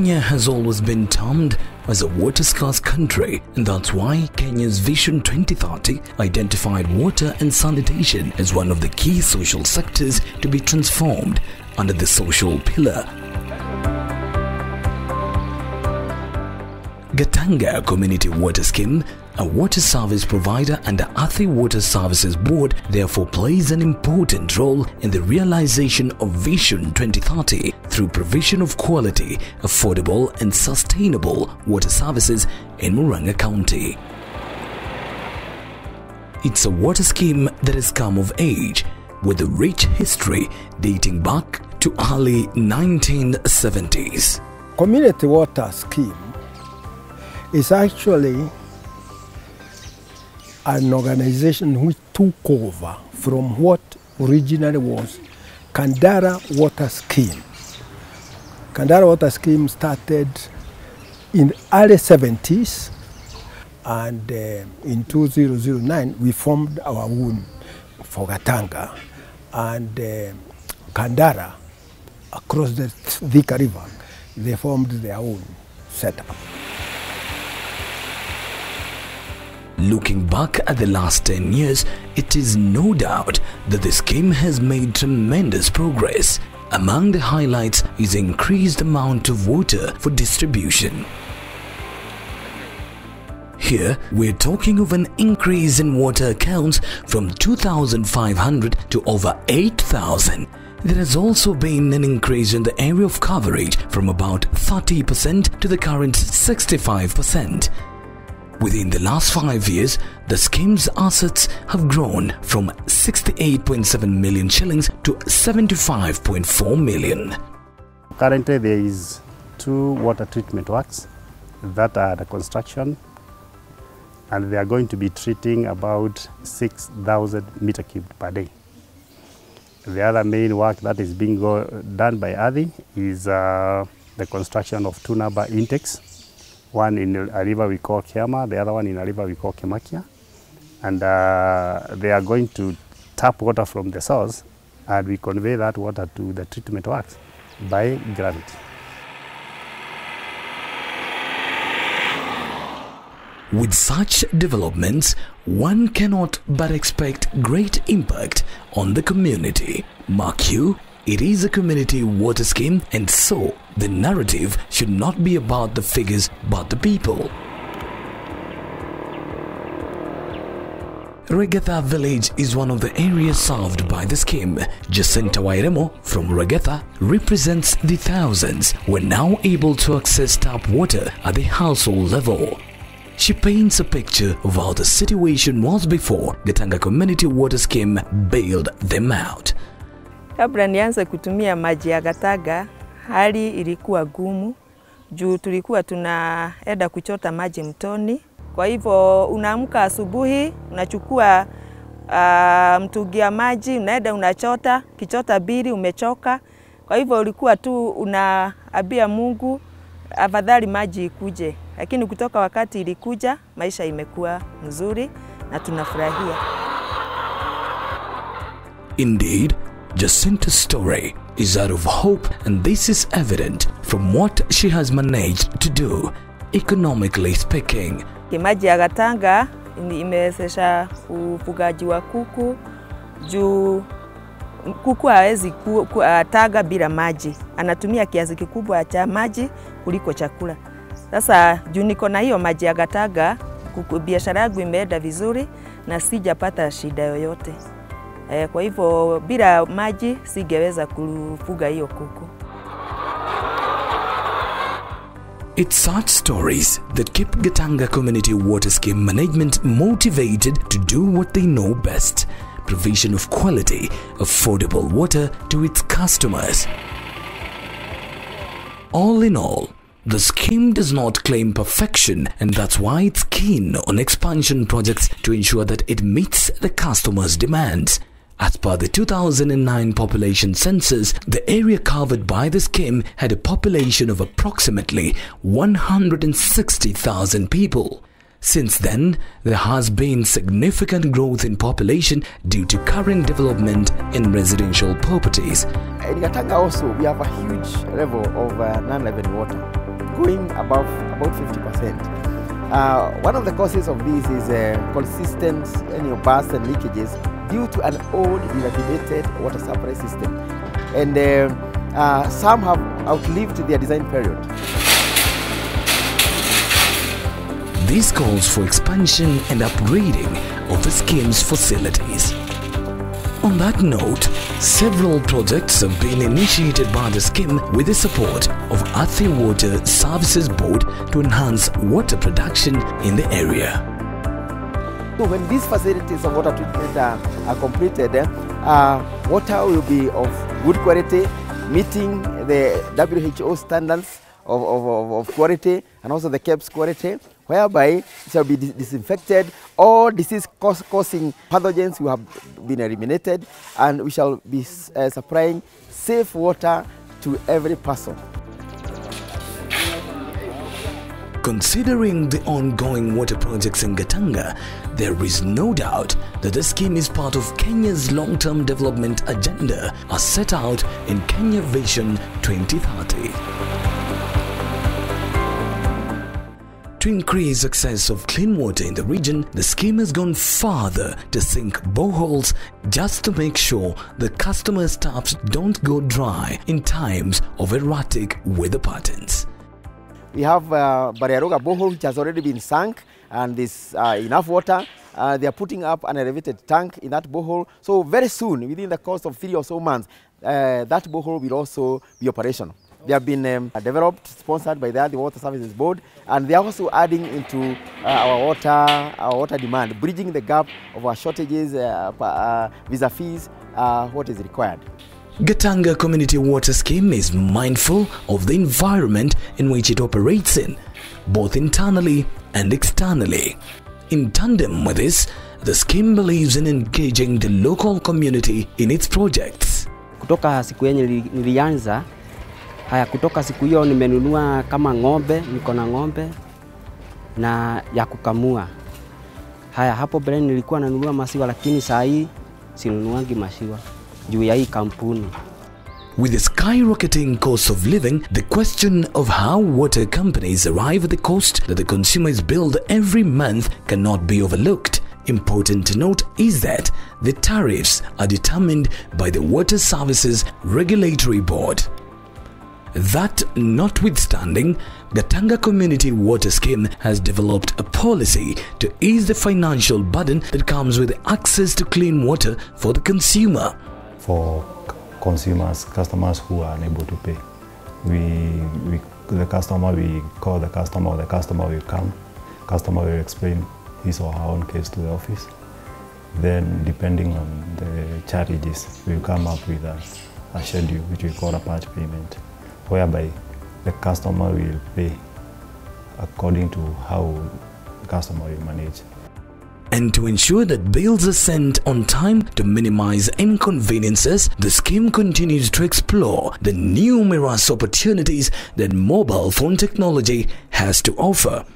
Kenya has always been termed as a water-scarce country, and that's why Kenya's Vision 2030 identified water and sanitation as one of the key social sectors to be transformed under the social pillar. Gatanga Community Water Scheme, a water service provider under Athi Water Services Board, therefore plays an important role in the realization of Vision 2030 through provision of quality, affordable and sustainable water services in Murang'a County. It's a water scheme that has come of age with a rich history dating back to early 1970s. Community Water Scheme is actually an organization which took over from what originally was Kandara Water Scheme. Kandara Water Scheme started in the early 70s, and in 2009 we formed our own for Gatanga, and Kandara across the Thika River, they formed their own setup. Looking back at the last 10 years, it is no doubt that the scheme has made tremendous progress. Among the highlights is increased amount of water for distribution. Here, we're talking of an increase in water accounts from 2,500 to over 8,000. There has also been an increase in the area of coverage from about 30% to the current 65%. Within the last 5 years, the scheme's assets have grown from 68.7 million shillings to 75.4 million. Currently, there is 2 water treatment works that are the construction, and they are going to be treating about 6,000 meter cubed per day. The other main work that is being done by Athi is the construction of 2 number intakes. One in a river we call Chams, the other one in a river we call Kemakia. And they are going to tap water from the source, and we convey that water to the treatment works by gravity. With such developments, one cannot but expect great impact on the community. Mark you, it is a community water scheme, and so the narrative should not be about the figures but the people. Regatha village is one of the areas served by the scheme. Jacinta Wairemo from Regatha represents the thousands who are now able to access tap water at the household level. She paints a picture of how the situation was before Gatanga Community Water Scheme bailed them out. Kabla nianze kutumia maji ya Gatanga, hali ilikuwa gumu juu tulikuwa tunaenda kuchota maji mtoni. Kwa hivyo unaamka asubuhi, unachukua mtungi ya maji, unaenda unachota, kichota bili umechoka. Kwa hivyo ulikuwa tu unaambia Mungu afadhali maji ikuje. Lakini kutoka wakati ilikuja, maisha imekuwa mzuri na tunafurahia. Indeed, Jacinta's story is out of hope, and this is evident from what she has managed to do, economically speaking. Maji ya Gatanga imewezesha ufugaji wa kuku juu kuku hawezi kutaga bila maji. Anatumia kiasi kikubwa cha maji kuliko chakula. Sasa juu niko na hiyo maji ya Gatanga, biashara yangu imeenda vizuri na sijapata shida yoyote. Kwa hivyo bila maji singeweza kufuga hiyo kuku. It's such stories that keep Gatanga Community Water Scheme management motivated to do what they know best: provision of quality, affordable water to its customers. All in all, the scheme does not claim perfection, and that's why it's keen on expansion projects to ensure that it meets the customers' demands. As per the 2009 population census, the area covered by the scheme had a population of approximately 160,000 people. Since then, there has been significant growth in population due to current development in residential properties. In Gatanga also, we have a huge level of non-living water. going above about 50%. One of the causes of this is consistent bursts and leakages due to an old dilapidated water supply system, and some have outlived their design period. This calls for expansion and upgrading of the scheme's facilities. On that note, several projects have been initiated by the scheme with the support of Athi Water Services Board to enhance water production in the area. So when these facilities of water treatment are completed, water will be of good quality, meeting the WHO standards of quality and also the KEBS quality, whereby it shall be disinfected. All disease-causing pathogens will have been eliminated, and we shall be supplying safe water to every person. Considering the ongoing water projects in Gatanga, there is no doubt that the scheme is part of Kenya's long-term development agenda as set out in Kenya Vision 2030. To increase access of clean water in the region, the scheme has gone farther to sink boreholes just to make sure the customers' taps don't go dry in times of erratic weather patterns. We have Bariaroga borehole, which has already been sunk, and there's enough water. They are putting up an elevated tank in that borehole. So very soon, within the course of 3 or so months, that borehole will also be operational. They have been developed, sponsored by the Athi Water Services Board, and they are also adding into our water demand, bridging the gap of our shortages vis-a-vis what is required. Gatanga Community Water Scheme is mindful of the environment in which it operates in, both internally and externally. In tandem with this, the scheme believes in engaging the local community in its projects. Kutoka siku yenye nilianza, kutoka siku hiyo nimenunua kama ng'ombe, niko na ng'ombe na ya kukamua. Hapo mbele nilikuwa nanunua maziwa, lakini saa hii sinunuangi maziwa juu ya hii kampuni. With the skyrocketing cost of living, the question of how water companies arrive at the cost that the consumers build every month cannot be overlooked. Important to note is that the tariffs are determined by the Water Services Regulatory Board. That notwithstanding, Gatanga Community Water Scheme has developed a policy to ease the financial burden that comes with access to clean water for the consumer. For consumers, customers who are unable to pay, we call the customer will come, customer will explain his or her own case to the office. Then, depending on the charges, we'll come up with a schedule which we call a patch payment, whereby the customer will pay according to how the customer will manage. And to ensure that bills are sent on time to minimize inconveniences, the scheme continues to explore the numerous opportunities that mobile phone technology has to offer.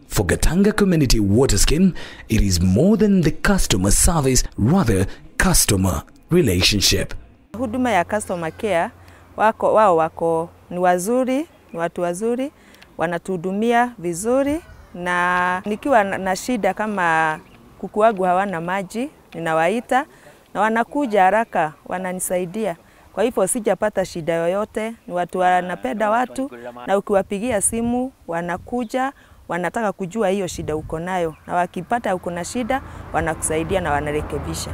For Gatanga Community Water Scheme, it is more than the customer service, rather customer relationship. Huduma ya customer care wako ni wazuri, ni watu wazuri, wanatuhudumia vizuri, na nikiwa na shida kama kuku wangu hawana maji, ninawaita na wanakuja haraka, wananisaidia. Kwa hivyo sijapata shida yoyote, ni watu wanapenda watu, na ukiwapigia simu wanakuja, wanataka kujua hiyo shida uko nayo, na wakipata uko na shida wanakusaidia na wanarekebisha.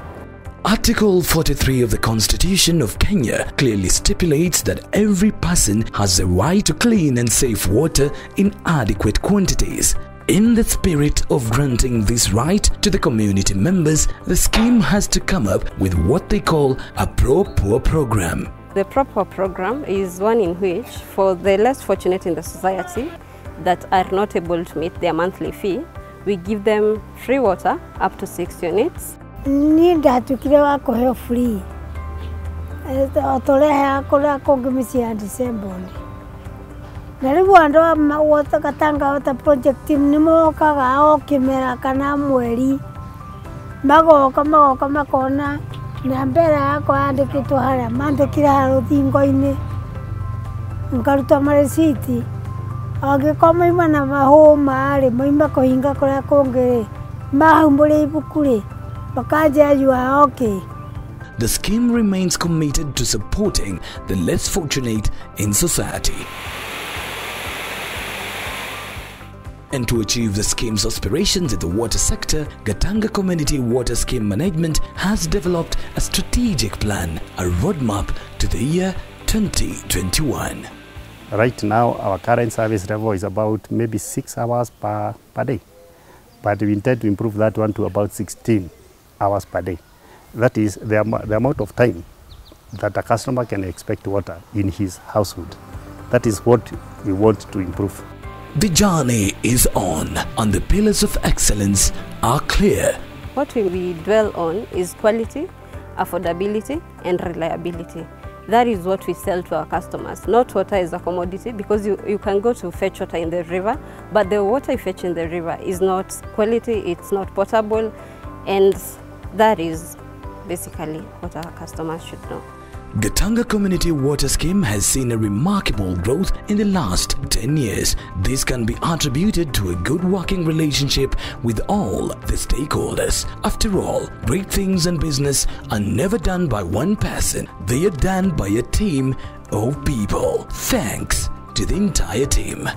Article 43 of the Constitution of Kenya clearly stipulates that every person has the right to clean and safe water in adequate quantities. In the spirit of granting this right to the community members, the scheme has to come up with what they call a pro-poor program. The pro-poor program is one in which, for the less fortunate in the society that are not able to meet their monthly fee, we give them free water up to 6 units. Ninda tukilewa kuheo free. Otoleha kola kongimisi ya December. Naribu andoa water Gatanga water project team nimo kaga okimera kana mweri. Mago kona na mbere yako andikitwo haria mandikira ruthingo-ini. Ngaruta mareciti Angĩkorwo maima na mahũma-rĩ, maima kũhinga kũrĩa kũngĩ-rĩ, mahumbũria ibuku-rĩ, makanjia okay. The scheme remains committed to supporting the less fortunate in society. And to achieve the scheme's aspirations in the water sector, Gatanga Community Water Scheme Management has developed a strategic plan, a roadmap to the year 2021. Right now, our current service level is about maybe 6 hours per day. But we intend to improve that one to about 16 hours per day. That is the amount of time that a customer can expect water in his household. That is what we want to improve. The journey is on, and the pillars of excellence are clear. What we dwell on is quality, affordability, and reliability. That is what we sell to our customers. Not water is a commodity, because you can go to fetch water in the river, but the water you fetch in the river is not quality, it's not potable, and that is basically what our customers should know. Gatanga Community Water Scheme has seen a remarkable growth in the last 10 years. This can be attributed to a good working relationship with all the stakeholders. After all, great things in business are never done by one person. They are done by a team of people. Thanks to the entire team.